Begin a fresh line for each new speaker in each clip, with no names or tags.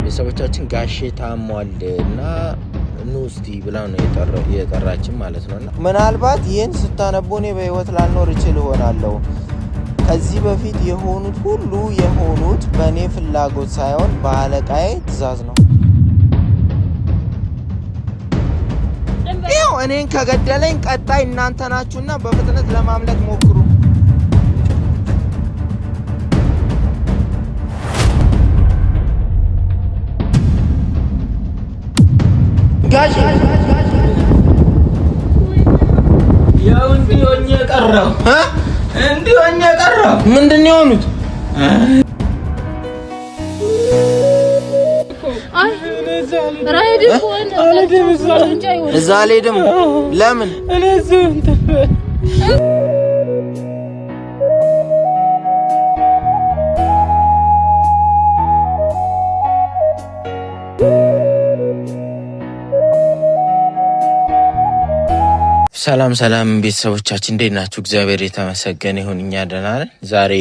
ቤተሰቦቻችን ጋሼ ታሟል እና ኑስቲ ብላ ነው የጠራችን ማለት ነውና ምናልባት ይሄን ስታነቡ እኔ በህይወት ላልኖር እችል ሆናለሁ። ከዚህ በፊት የሆኑት ሁሉ የሆኑት በእኔ ፍላጎት ሳይሆን በአለቃዬ ትእዛዝ ነው። ይኸው እኔን ከገደለኝ ቀጣይ እናንተ ናችሁና በፍጥነት ለማምለጥ ሞክሩ። ጋሽ
ያው እንዲሆኛ ቀረው
ምንድን ነው የሆኑት? እዛ አልሄድም። ለምን? ሰላም ቤተሰቦቻችን እንዴት ናችሁ? እግዚአብሔር የተመሰገነ ይሁን፣ እኛ ደህና ነን። ዛሬ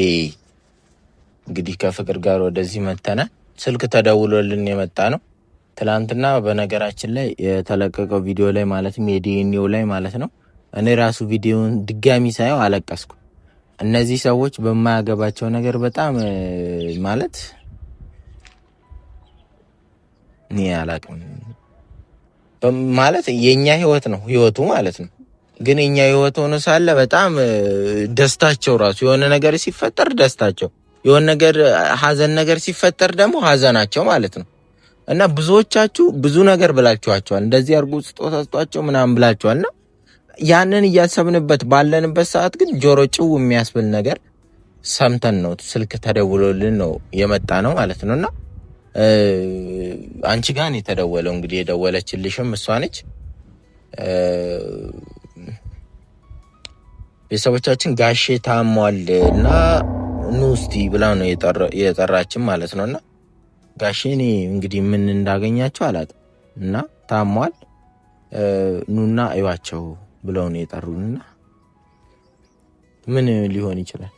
እንግዲህ ከፍቅር ጋር ወደዚህ መተናል። ስልክ ተደውሎልን የመጣ ነው። ትላንትና በነገራችን ላይ የተለቀቀው ቪዲዮ ላይ ማለትም የዲኤንኤው ላይ ማለት ነው እኔ ራሱ ቪዲዮውን ድጋሚ ሳየው አለቀስኩ። እነዚህ ሰዎች በማያገባቸው ነገር በጣም ማለት እኔ አላቅም ማለት የኛ ህይወት ነው ህይወቱ ማለት ነው። ግን የኛ ህይወት ሆኖ ሳለ በጣም ደስታቸው ራሱ የሆነ ነገር ሲፈጠር ደስታቸው፣ የሆነ ነገር ሀዘን ነገር ሲፈጠር ደግሞ ሀዘናቸው ማለት ነው። እና ብዙዎቻችሁ ብዙ ነገር ብላችኋቸዋል። እንደዚህ አርጉ ስጦታ ስጧቸው ምናምን ብላችኋልና ያንን እያሰብንበት ባለንበት ሰዓት ግን ጆሮ ጭው የሚያስብል ነገር ሰምተን ነው ስልክ ተደውሎልን ነው የመጣ ነው ማለት ነውና አንቺ ጋር ነው የተደወለው። እንግዲህ የደወለችልሽም እሷ ነች። ቤተሰቦቻችን ጋሼ ታሟል እና ኑስቲ ብላ ነው የጠራችን ማለት ነውና ጋሼ እኔ እንግዲህ ምን እንዳገኛቸው አላውቅም እና ታሟል ኑና አይዋቸው ብለው ነው የጠሩንና ምን ሊሆን ይችላል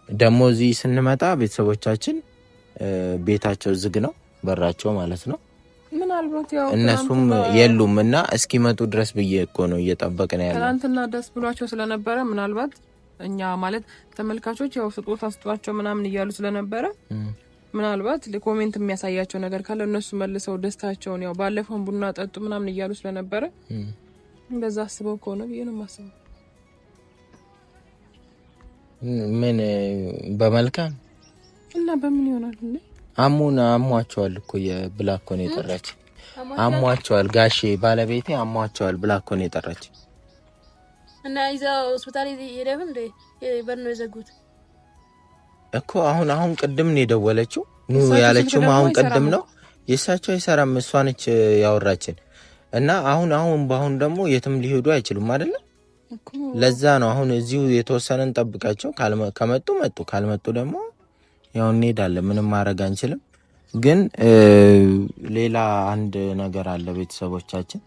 ደግሞ እዚህ ስንመጣ ቤተሰቦቻችን ቤታቸው ዝግ ነው በራቸው ማለት ነው።
ምናልባት ያው
እነሱም የሉም እና እስኪመጡ ድረስ ብዬ እኮ ነው እየጠበቅን ያለው።
ትናንትና ደስ ብሏቸው ስለነበረ ምናልባት እኛ ማለት ተመልካቾች ያው ስጦታ ስጧቸው ምናምን እያሉ ስለነበረ ምናልባት ለኮሜንት የሚያሳያቸው ነገር ካለ እነሱ መልሰው ደስታቸውን ያው ባለፈው ቡና ጠጡ ምናምን እያሉ ስለነበረ እንደዛ አስበው ከሆነ ብዬ ነው የማስበው።
ምን በመልካም
እና በምን ይሆናል እንዴ?
አሟቸዋል እኮ የብላክ ነው የጠራች። አሟቸዋል ጋሼ ባለቤቴ አሟቸዋል ብላክ ነው የጠራች
እና ይዘው ሆስፒታል ይሄዳሉ እንዴ? በርኖ የዘጉት
እኮ አሁን ቅድም ነው የደወለችው። ኑ ያለችው አሁን ቅድም ነው። የሳቸው አይሰራም እሷ ነች ያወራችን እና አሁን ደግሞ የትም ሊሄዱ አይችሉም አይደለ? ለዛ ነው አሁን እዚሁ የተወሰነን ጠብቃቸው። ከመጡ መጡ፣ ካልመጡ ደግሞ ያው እንሄዳለን። ምንም ማድረግ አንችልም። ግን ሌላ አንድ ነገር አለ ቤተሰቦቻችን።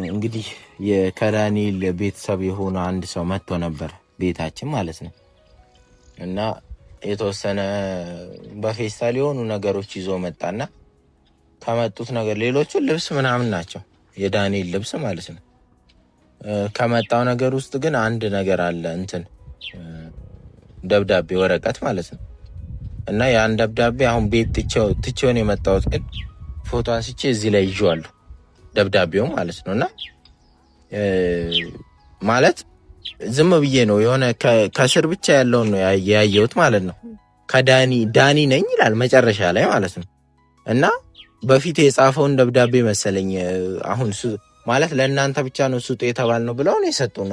እንግዲህ የከዳኒል ቤተሰብ የሆነ አንድ ሰው መጥቶ ነበር ቤታችን ማለት ነው እና የተወሰነ በፌስታል የሆኑ ነገሮች ይዞ መጣና ከመጡት ነገር ሌሎቹ ልብስ ምናምን ናቸው የዳኒል ልብስ ማለት ነው። ከመጣው ነገር ውስጥ ግን አንድ ነገር አለ እንትን ደብዳቤ ወረቀት ማለት ነው እና ያን ደብዳቤ አሁን ቤት ትቼው ነው የመጣሁት። ግን ፎቶ አንስቼ እዚህ ላይ ይዤዋለሁ ደብዳቤው ማለት ነውና ማለት ዝም ብዬ ነው የሆነ ከስር ብቻ ያለውን ነው ያየሁት ማለት ነው። ዳኒ ነኝ ይላል መጨረሻ ላይ ማለት ነው እና በፊት የጻፈውን ደብዳቤ መሰለኝ አሁን ማለት ለእናንተ ብቻ ነው ሱጡ የተባል ነው ብለው ነው የሰጡን።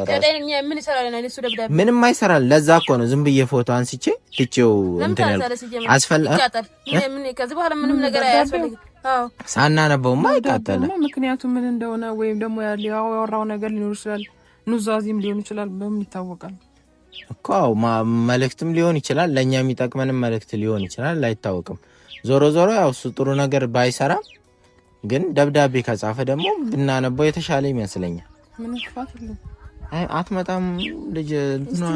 ምን ይሰራል ነው እሱ ደብዳቤ?
ምንም አይሰራል። ለዛ እኮ ነው ዝም ብዬ ፎቶ አንስቼ ትቼው እንትን
ከዚህ በኋላ ምንም ነገር አያስፈልግም።
ሳናነበውማ አይቃጠልም።
ምክንያቱም ምን እንደሆነ ወይም ደግሞ ያወራው ነገር ሊኖር ይችላል፣ ኑዛዜም ሊሆን ይችላል። በምን ይታወቃል
እኮ መልእክትም ሊሆን ይችላል፣ ለኛ የሚጠቅመንም መልእክት ሊሆን ይችላል፣ አይታወቅም። ዞሮ ያው እሱ ጥሩ ነገር ባይሰራም ግን ደብዳቤ ከጻፈ ደግሞ ብናነበው የተሻለ ይመስለኛል።
ምን ክፋት ነው?
አትመጣም ልጅ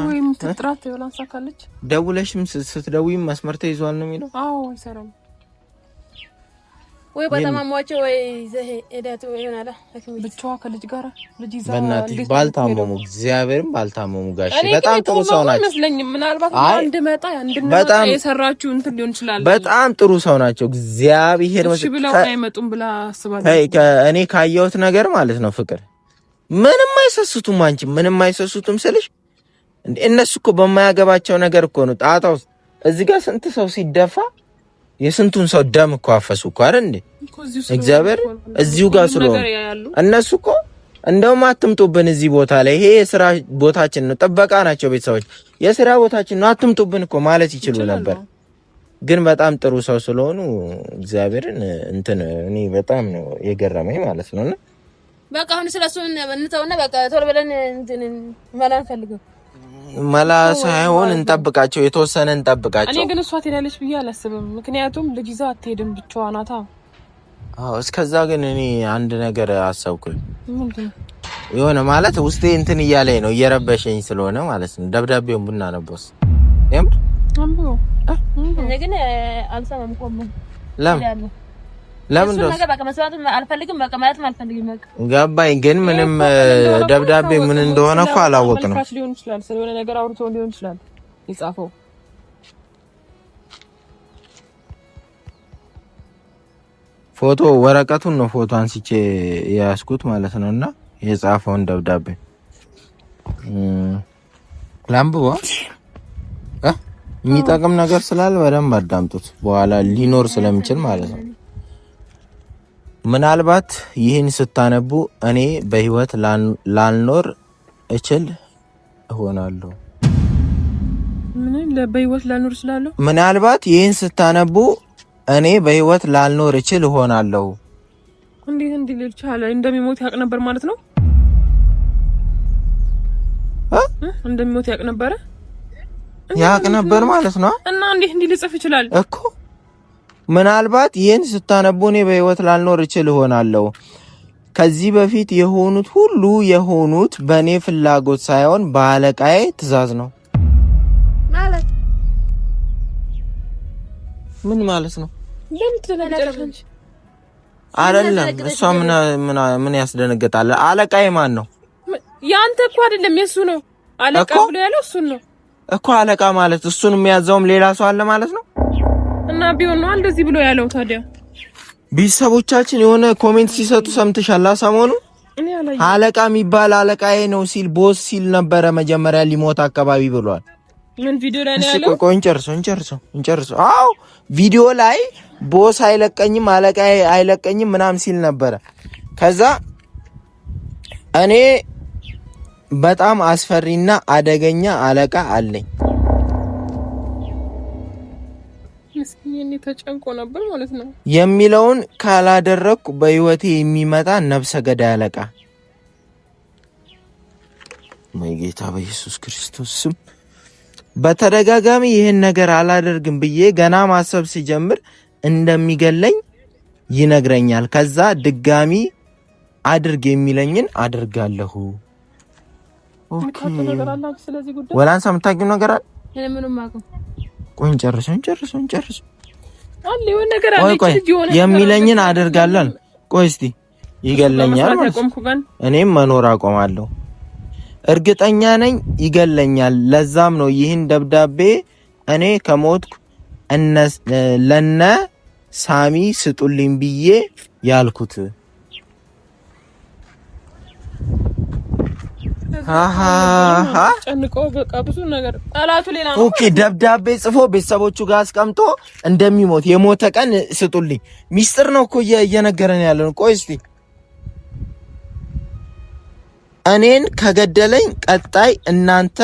ወይም ትጥራት ይወላንሳ ካለች
ደውለሽም ስትደውይም መስመር ተይዟል ነው የሚለው።
አዎ አይሰራም።
ወይ በጣም አሟቸው ወይ ዘሄ እዳቱ ይሆናል
ብቻዋ ከልጅ ጋር ልጅ ይዛ
በእናትሽ ባልታመሙ እግዚአብሔርም ባልታመሙ ጋሽ በጣም ጥሩ ሰው ናቸው።
አይመስለኝም። ምናልባት አንድ መጣ በጣም የሰራችሁ እንትን ሊሆን ይችላል።
በጣም ጥሩ ሰው ናቸው። እግዚአብሔር
መስክር ብለው አይመጡም ብላ አስባለሁ።
እኔ ካየሁት ነገር ማለት ነው ፍቅር ምንም አይሰሱቱም። አንቺ ምንም አይሰሱቱም ስልሽ እንዴ እነሱ እኮ በማያገባቸው ነገር እኮ ነው ጣጣው። እዚህ ጋር ስንት ሰው ሲደፋ የስንቱን ሰው ደም እኮ አፈሱ እኮ አይደል እንዴ? እግዚአብሔር እዚሁ ጋር ስለሆነ እነሱ እኮ እንደውም አትምጡብን እዚህ ቦታ ላይ ይሄ የሥራ ቦታችን ነው፣ ጥበቃ ናቸው ቤተሰቦች፣ የሥራ ቦታችን ነው፣ አትምጡብን እኮ ማለት ይችሉ ነበር። ግን በጣም ጥሩ ሰው ስለሆኑ እግዚአብሔርን እንትን እኔ በጣም ነው የገረመኝ ማለት ነውና
በቃ አሁን ስለሱ እንተውና በቃ ቶሎ ብለን እንትን ማላን ፈልገው
መላ ሳይሆን እንጠብቃቸው፣ የተወሰነ እንጠብቃቸው።
እኔ ግን እሷ ትሄዳለች ብዬ አላስብም። ምክንያቱም ልጅ ይዛ አትሄድም፣ ብቻዋ ናታ።
አዎ እስከዛ ግን እኔ አንድ ነገር አሰብኩኝ። የሆነ ማለት ውስጤ እንትን እያለኝ ነው እየረበሸኝ ስለሆነ ማለት ነው። ደብዳቤውን ብናነበውስ የምር
አንብበው
እኔ ግን አልሰማም ቆም
ለምን ነው
በቃ መስዋዕት አልፈልግም፣ በቃ ማለትም አልፈልግም። በቃ
ገባኝ። ግን ምንም ደብዳቤ ምን እንደሆነ እኮ አላወቅንም።
ካሽ ሊሆን ይችላል፣ ስለሆነ ነገር አውርቶ ሊሆን ይችላል የጻፈው።
ፎቶ ወረቀቱን ነው ፎቶ አንስቼ ያስኩት ማለት ነውና የጻፈውን ደብዳቤ ላምብዋ የሚጠቅም ነገር ስላለ በደንብ አዳምጡት፣ በኋላ ሊኖር ስለሚችል ማለት ነው። ምናልባት ይህን ስታነቡ እኔ በህይወት ላልኖር እችል እሆናለሁ።
ምን በህይወት ላልኖር እችላለሁ?
ምናልባት ይህን ስታነቡ እኔ በህይወት ላልኖር እችል እሆናለሁ።
እንዴት ሊል ቻለ? እንደሚሞት ያውቅ ነበር ማለት ነው። እንደሚሞት ያውቅ ነበር
ማለት ነው።
እና እንዴት ሊጽፍ ይችላል
እኮ ምናልባት ይህን ስታነቡ እኔ በህይወት ላልኖር እችል እሆናለሁ። ከዚህ በፊት የሆኑት ሁሉ የሆኑት በእኔ ፍላጎት ሳይሆን በአለቃዬ ትእዛዝ ነው።
ማለት
ምን ማለት ነው?
ለምን
አይደለም እሷ ምን ያስደነግጣል? አለቃዬ ማን ነው?
ያንተ እኮ አይደለም የሱ ነው። አለቃ ብሎ ያለው እሱን ነው
እኮ። አለቃ ማለት እሱን የሚያዘውም ሌላ ሰው አለ ማለት ነው።
እና ቢሆን ነው እንደዚህ ብሎ ያለው። ታዲያ
ቤተሰቦቻችን የሆነ ኮሜንት ሲሰጡ ሰምተሻል? ሰሞኑን አለቃ የሚባል አለቃዬ ነው ሲል ቦስ ሲል ነበረ መጀመሪያ ሊሞት አካባቢ ብሏል።
ምን ቪዲዮ ላይ ነው ያለው?
ቆይ እንጨርሰው። አዎ ቪዲዮ ላይ ቦስ አይለቀኝም አለቃዬ አይለቀኝም ምናምን ሲል ነበረ። ከዛ እኔ በጣም አስፈሪና አደገኛ አለቃ አለኝ
እስኪ ተጨንቆ ነበር ማለት ነው
የሚለውን ካላደረኩ በህይወቴ የሚመጣ ነፍሰ ገዳይ አለቃ ጌታ በኢየሱስ ክርስቶስ ስም በተደጋጋሚ ይህን ነገር አላደርግም ብዬ ገና ማሰብ ሲጀምር እንደሚገለኝ ይነግረኛል። ከዛ ድጋሚ አድርግ የሚለኝን አድርጋለሁ። ኦኬ ወላንሳ የምታውቂው ነገር አለ?
ምንም አውቀው።
ቆይ እንጨርሰው
አለ የሆነ ነገር አለ
የሚለኝን አደርጋለሁ። ቆይ እስቲ ይገለኛል ማለት እኔም መኖር አቆማለሁ። እርግጠኛ ነኝ ይገለኛል። ለዛም ነው ይህን ደብዳቤ እኔ ከሞትኩ ለነ ሳሚ ስጡልኝ ብዬ ያልኩት።
ጨንቆ በቃ ብዙ ነገር አላቱ ሌላ ነው።
ኦኬ ደብዳቤ ጽፎ ቤተሰቦቹ ጋር አስቀምጦ እንደሚሞት የሞተ ቀን ስጡልኝ። ሚስጥር ነው እኮ እየነገረን ያለው። ቆይ እስቲ እኔን ከገደለኝ ቀጣይ እናንተ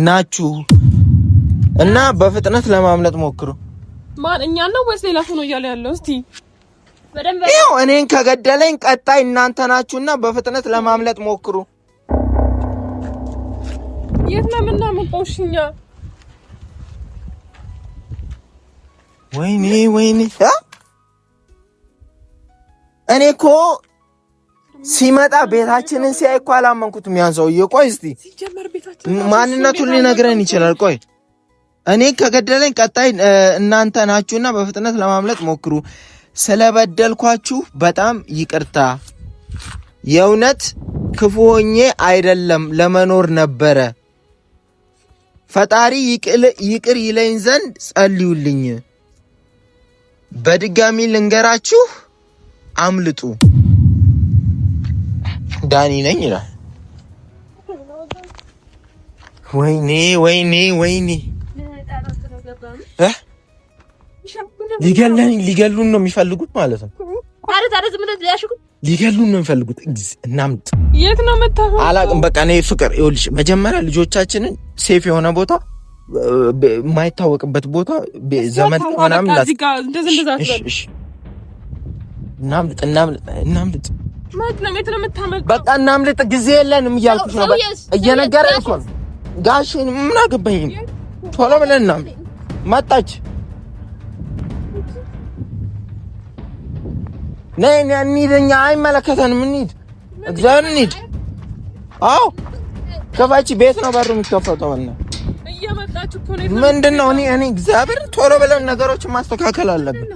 ናችሁ እና በፍጥነት ለማምለጥ ሞክሩ።
ማን እኛ ነው ወይስ ሌላ ሰው ነው እያለ ያለው? እስቲ
በደንብ
ይኸው እኔን ከገደለኝ ቀጣይ እናንተ ናችሁና በፍጥነት ለማምለጥ ሞክሩ።
የት ነው የምናመልጠው? እኛ
ወይኔ እኔ እኮ ሲመጣ ቤታችንን ሲያይ እኮ አላመንኩትም ያን ሰውዬ። ቆይ እስቲ ማንነቱን ሊነግረን ይችላል። ቆይ እኔ ከገደለኝ ቀጣይ እናንተ ናችሁና በፍጥነት ለማምለጥ ሞክሩ። ስለበደልኳችሁ በጣም ይቅርታ። የእውነት ክፉ ሆኜ አይደለም ለመኖር ነበረ። ፈጣሪ ይቅር ይለኝ ዘንድ ጸልዩልኝ። በድጋሚ ልንገራችሁ አምልጡ። ዳኒ ነኝ ይላል። ወይኔ ሊገሉን ነው የሚፈልጉት ማለት ነው። ሊገሉን ነው የሚፈልጉት። እናምጥ።
የት ነው የምታወራው?
አላቅም። በቃ እኔ ፍቅር ይኸውልሽ፣ መጀመሪያ ልጆቻችንን ሴፍ የሆነ ቦታ፣ የማይታወቅበት ቦታ፣ ዘመድ ምናምን እናምልጥ። በቃ እናምልጥ። ጊዜ የለንም እያልኩሽ ነው። እየነገረኝ እኮ ነው። ጋሽ ምን አገባኝ? ቶሎ ብለን እናምልጥ። መጣች። ነይ እንሂድ። እኛ አይመለከተንም። እንሂድ። እግዚአብሔር እንሂድ። አዎ ከፋቺ ቤት ነው በሩ የሚከፈተው።
እየመጣችሁ እኮ ነው።
ምንድነው? እኔ እግዚአብሔር ቶሎ ብለን ነገሮችን ማስተካከል አለብን።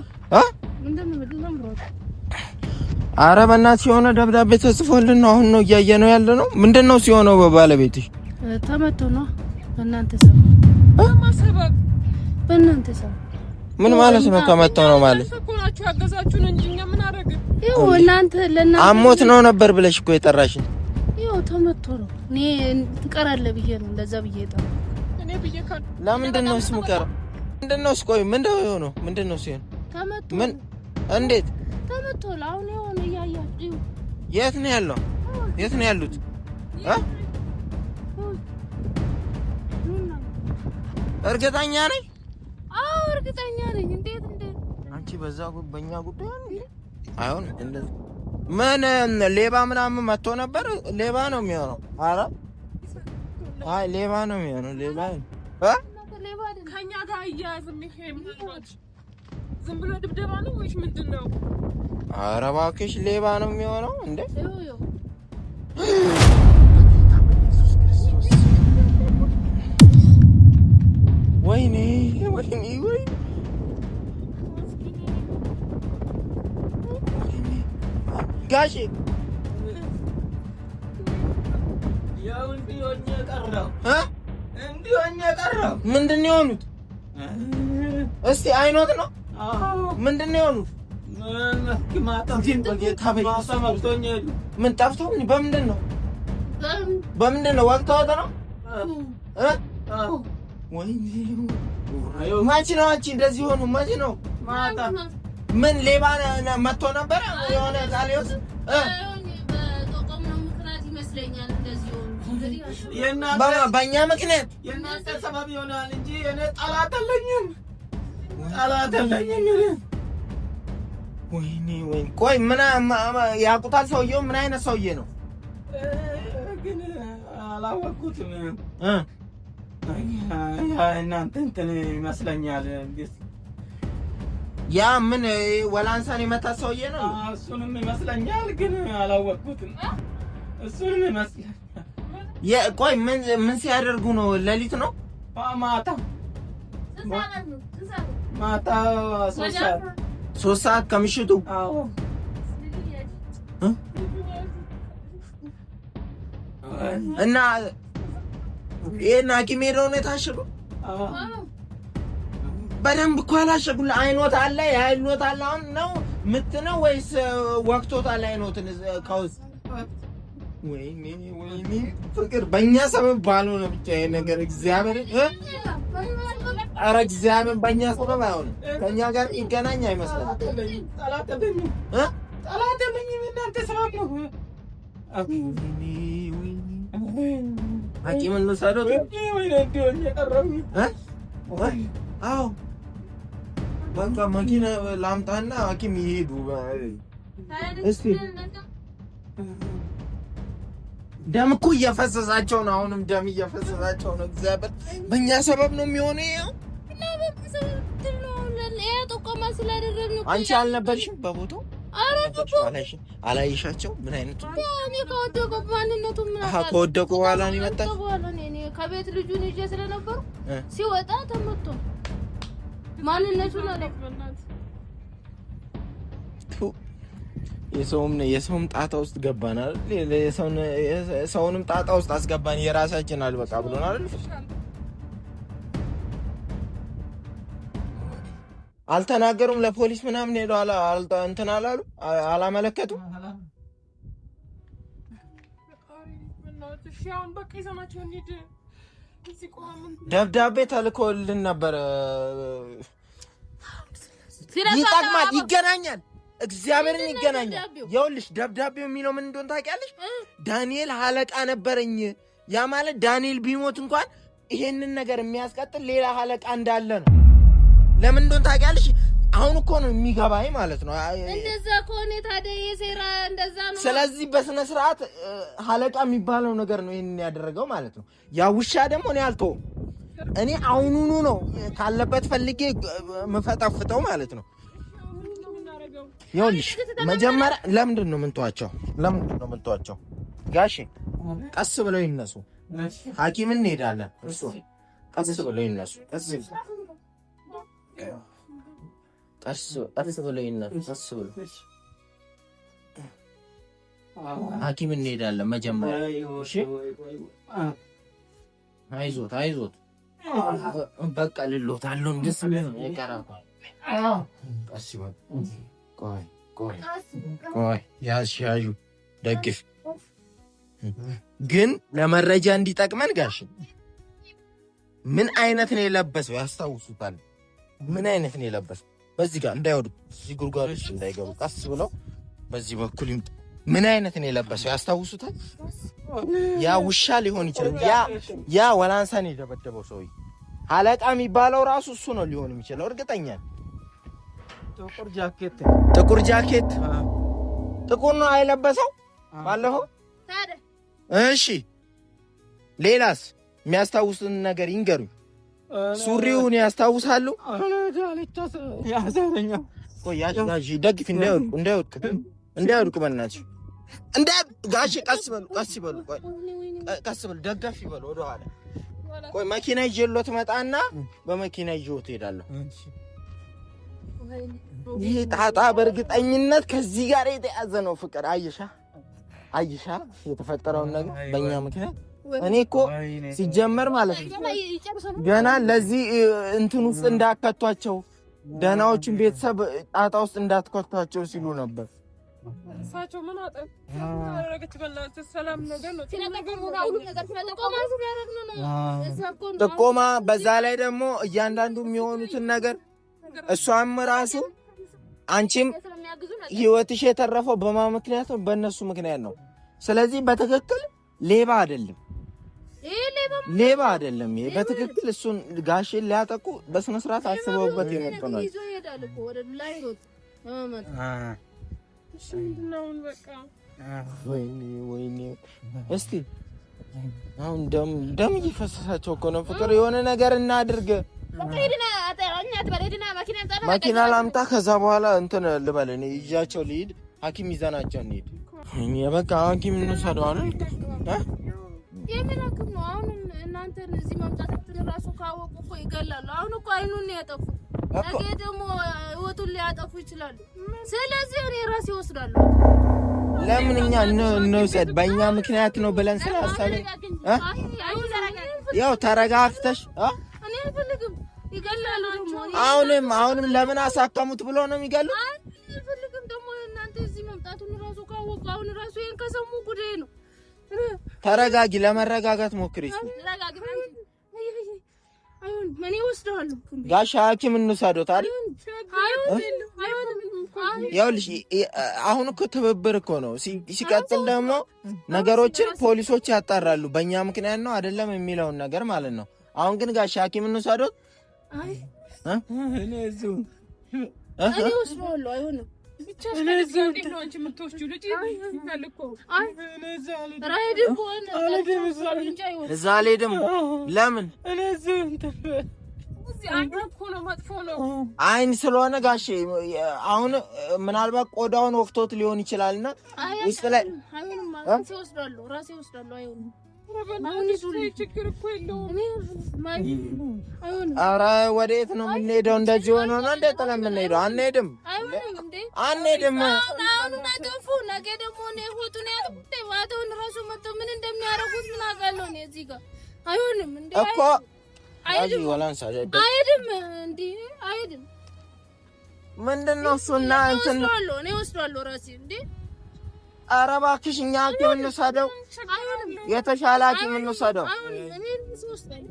ኧረ በእናትሽ የሆነ ደብዳቤ ተጽፎልን ነው አሁን ነው እያየነው ያለ ነው። ምንድነው ሲሆነው? በባለቤትሽ
ተመቶ ነው። በእናንተ ሰበብ በእናንተ ሰበብ ምን ማለት ነው? ተመቶ ነው ማለት
እኮናችሁ ያገዛችሁን እንጂ እኛ ምን አደረግን?
ይኸው እናንተ ለእናንተ
አሞት ነው ነበር ብለሽ እኮ የጠራሽኝ።
ይኸው ተመቶ ነው። እኔ ትቀራለህ ብዬ ነው እንደዛ ብዬ ጠራ።
እኔ ብዬ ካል
ለምንድን ነው ስሙ ቀረ? ምንድነው? እስቆይ ምንድነው ሲሆን?
ተመቶ
ምን? እንዴት
ተመቶ? አሁን የሆነ ያያችሁ
የት ነው ያለው? የት ነው ያሉት? እርግጠኛ ነኝ?
አዎ እርግጠኛ ነኝ። እንዴት
አንቺ በእኛ ጉዳይ አይሆን እንደዚህ ምን ሌባ ምናምን መጥቶ ነበር? ሌባ ነው የሚሆነው። ኧረ አይ ሌባ ነው የሚሆነው። ሌባ
ከኛ ጋር አያያዝም። ይሄ ምንድነው? ዝም ብሎ ድብደባ ነው ወይስ ምንድነው?
ኧረ እባክሽ ሌባ ነው የሚሆነው እንዴ? ወይኔ ጋሼ
ያው እንዲሆን የቀረው
ምንድን ነው የሆኑት? እስቲ አይኖት ነው ምንድን ነው የሆኑት? ምን ጠፍተው? በምንድን ነው ወቅተውት ነው? መቼ ነው አንቺ እንደዚህ ሆኑ? መቼ ነው? ምን ሌባ መጥቶ ነበር? የሆነ ዛሬውስ በእኛ ምክንያት
የእናንተ ሰበብ ይሆናል እንጂ እኔ ጠላት አለኝም።
ወይኔ ቆይ ምን ያውቁታል? ሰውየው ምን አይነት ሰውዬ ነው?
ግን አላወቅኩትም። እናንተ እንትን ይመስለኛል።
ያ ምን ወላንሳን የመታ ሰውዬ ነው?
እሱንም ይመስለኛል፣ ግን አላወቅኩትም። እሱንም ይመስለኛል።
ቆይ ምን ሲያደርጉ ነው? ሌሊት ነው?
ማታ
3 ሰዓት ከምሽቱ።
አዎ
እና ይሄን ሐኪም ሄደው ነው የታሸጉ? በደንብ እኮ አላሸጉልህ። አይኖት አለ አይኖት አለ። አሁን ነው ምት ነው ወይስ ወቅቶታል? አይኖትን ከውስ ወይኔ ፍቅር በእኛ ሰበብ ባልሆነ ብቻ ይሄ ነገር እግዚአብሔር ኧረ እግዚአብሔር በእኛ ሰበብ አይሆንም። ከእኛ ጋር ይገናኝ አይመስልም።
ጠላት የለኝም። እናንተ ሰበብ ነው።
ሐኪምን ልውሰደው? አዎ በቃ መኪና ላምጣና ሐኪም ይሄዱ። እስቲ ደም እኮ እየፈሰሳቸው ነው። አሁንም ደም እየፈሰሳቸው ነው። እግዚአብሔር በእኛ ሰበብ ነው የሚሆነው። ያው አንቺ አልነበርሽም በቦታው? አላየሻቸው? ምን አይነት ከወደቁ በኋላ ነው የመጣው?
ከቤት ልጁን ይዤ ስለነበሩ ሲወጣ ተመቶ ማንነቱን አለ።
የሰውም ጣጣ ውስጥ ገባናል። ሰውንም ጣጣ ውስጥ አስገባን። የራሳችን አልበቃ ብሎናል። አልተናገሩም። ለፖሊስ ምናምን ሄዶ እንትን አላሉ፣ አላመለከቱም። ደብዳቤ ተልኮልን ነበር። ይጠቅማል፣ ይገናኛል፣ እግዚአብሔርን ይገናኛል። ይኸውልሽ ደብዳቤው የሚለው ምን እንደሆነ ታውቂያለሽ? ዳንኤል አለቃ ነበረኝ። ያ ማለት ዳንኤል ቢሞት እንኳን ይሄንን ነገር የሚያስቀጥል ሌላ አለቃ እንዳለ ነው። ለምን እንደሆነ ታውቂያለሽ? አሁን እኮ ነው የሚገባኝ ማለት ነው።
እንደዛ ከሆነ ታዲያ የሴራ እንደዛ ነው። ስለዚህ
በስነ ስርዓት አለቃ የሚባለው ነገር ነው ይሄንን ያደረገው ማለት ነው። ያ ውሻ ደግሞ እኔ አልተውም። እኔ አሁኑኑ ነው ካለበት ፈልጌ መፈጣፍጠው ማለት ነው። ይኸውልሽ መጀመሪያ ለምንድን ነው የምንተዋቸው? ጋሼ ቀስ ብለው ይነሱ። ሐኪም እንሄዳለን። እሱ ቀስ ብለው ይነሱ። ቀስ ብለው ይነሱ። ሐኪም እንሄዳለን መጀመሪያ። እሺ አይዞት በቃ ልሎታለሁ። እንደስ ይቀራል። ቀስ ይበል። ቆይ ያዡ ደግፍ። ግን ለመረጃ እንዲጠቅመን ጋሽ ምን አይነት ነው የለበሰው ያስታውሱታል? ምን አይነት ነው የለበሰው? በዚህ ጋር እንዳይወድቁ፣ እዚህ ጉርጓድ ውስጥ እንዳይገቡ ቀስ ብለው በዚህ በኩል ይምጡ። ምን አይነት ነው የለበሰው ያስታውሱታል? ያ ውሻ ሊሆን ይችላል። ያ ወላንሳን የደበደበው ሰውዬ አለቃ የሚባለው ራሱ እሱ ነው ሊሆን የሚችለው። እርግጠኛ ጥቁር ጃኬት ጥቁር ነው አይለበሰው ባለፈው። እሺ ሌላስ የሚያስታውሱን ነገር ይንገሩኝ። ሱሪውን ያስታውሳሉ? ደግፊ እንዳይወድቁ በእናትሽ። ጋሽ ቀስ በሉ ደገፍ ይበሉ ወደኋላ። ቆይ መኪና ይዤሎት መጣና በመኪና ይዤዎት እሄዳለሁ። ይሄ ጣጣ በእርግጠኝነት ከዚህ ጋር የተያዘ ነው። ፍቅር አይሻ የተፈጠረውን ነገር በእኛ ምክንያት። እኔ እኮ ሲጀመር ማለት ነው ገና ለዚህ እንትን ውስጥ እንዳከቷቸው ደህናዎችን ቤተሰብ ጣጣ ውስጥ እንዳትከቷቸው ሲሉ ነበር።
እሳቸው ምን አደረገች? በእናትህ ሰላም ነገር ነው።
ጥቆማ በዛ ላይ ደግሞ እያንዳንዱ የሚሆኑትን ነገር እሷም ራሱ አንቺም ህይወትሽ የተረፈው በማ ምክንያት ነው? በእነሱ ምክንያት ነው። ስለዚህ በትክክል ሌባ አይደለም። ይሄ በትክክል እሱን ጋሼን ሊያጠቁ በስነ ስርዓት አስበውበት የመጡ ነው። ወይኔ እስቲ አሁን ደም እየፈሰሳቸው እኮ ነው። ፍቅር የሆነ ነገር እናድርግ። መኪና ላምጣ። ከዛ በኋላ እንትን ልበል እኔ ይዣቸው ልሂድ። ሐኪም ይዘናቸው እንሂድ። በቃ ሐኪም እንውሰደው አይደል?
የምን ሐኪም ነው? አሁን እናንተ እዚህ መምጣታችሁ እራሱ ካወቁ እኮ ይገላሉ። አሁን እኮ አይኑን ነው ያጠፉት። ነገ ደግሞ ህይወቱን ሊያጠፉ ይችላሉ። ስለዚህ እኔ ራሴ እወስዳለሁ።
ለምን እኛ እንውሰድ? በእኛ ምክንያት ነው ብለን ስላሰብን ያው ተረጋግተሽ
እኔ አልፈልግም። ይገላሉ ደግሞ
አሁንም ለምን አሳከሙት ብሎ ነው የሚገሉት?
አልፈልግም ደግሞ እናንተ እዚህ መምጣቱን ራሱ ካወቁ አሁን ራሱ ይሄን ከሰሙ ጉዴ ነው።
ተረጋጊ። ለመረጋጋት ሞክሪ።
ምን ይወስደዋል?
ጋሽ ሐኪም እንውሰዶት አይደል? ይኸውልሽ አሁን እኮ ትብብር እኮ ነው። ሲቀጥል ደግሞ ነገሮችን ፖሊሶች ያጣራሉ። በእኛ ምክንያት ነው አይደለም የሚለውን ነገር ማለት ነው። አሁን ግን ጋሽ ሐኪም እንውሰዶት።
እኔ ወስደዋለሁ። አይሆንም ብቻ
እዛ አልሄድም። ለምን? አይን ስለሆነ ጋሼ አሁን ምናልባት ቆዳውን ወቅቶት ሊሆን ይችላልና ውስጥ ላይ ኧረ ወዴት ነው የምንሄደው? እንደዚህ ሆኖ ነው እንዴት ነው የምንሄደው? አንሄድም።
አሁን አጠፉ ነገ ደግሞ ነው ህይወቱን ያጥቁት ዋተውን ራሱ መጥቶ ምን እንደሚያረጉት ምን አውቃለሁ ነው እዚህ ጋር አይሆንም እንዴ
እኮ አይደል ወላንሳ
አይደም እንዴ አይደም
ምንድነው እሱና እንትን
ነው ወስዷለሁ ራሴ እንዴ
ኧረ እባክሽ እኛ ሐኪም እንውሰደው የተሻለ ሐኪም እንውሰደው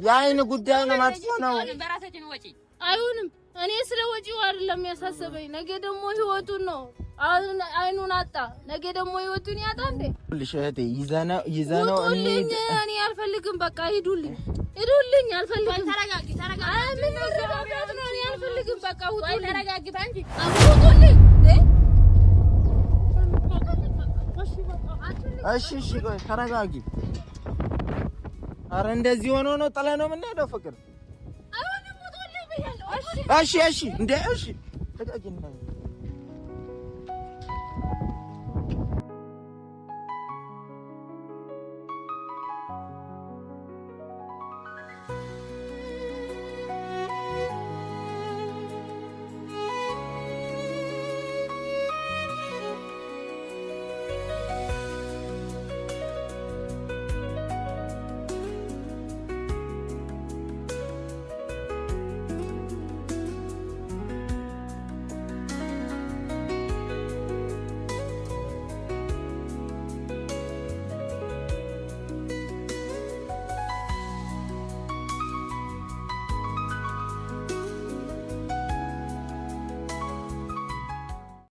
የአይን ጉዳይ ነው መጥፎ ነው
አይሆንም እኔ ስለ ወጪው አይደለም ያሳሰበኝ ነገ ደግሞ ህይወቱን ነው አይኑን አጣ ነገ ደግሞ ህይወቱን ያጣ እንዴ
ልሽህቴ ይዘነው
እኔ አልፈልግም በቃ ሂዱልኝ አልፈልግም ተረጋጊ እኔ አልፈልግም በቃ ተረጋጊ ባንጂ አውጡልኝ
እሺ ቆይ ተረጋጊ ኧረ እንደዚህ ሆኖ ነው ጥለ ነው የምንሄደው ፍቅር እሺ እንዴ እሺ ተረጋጊ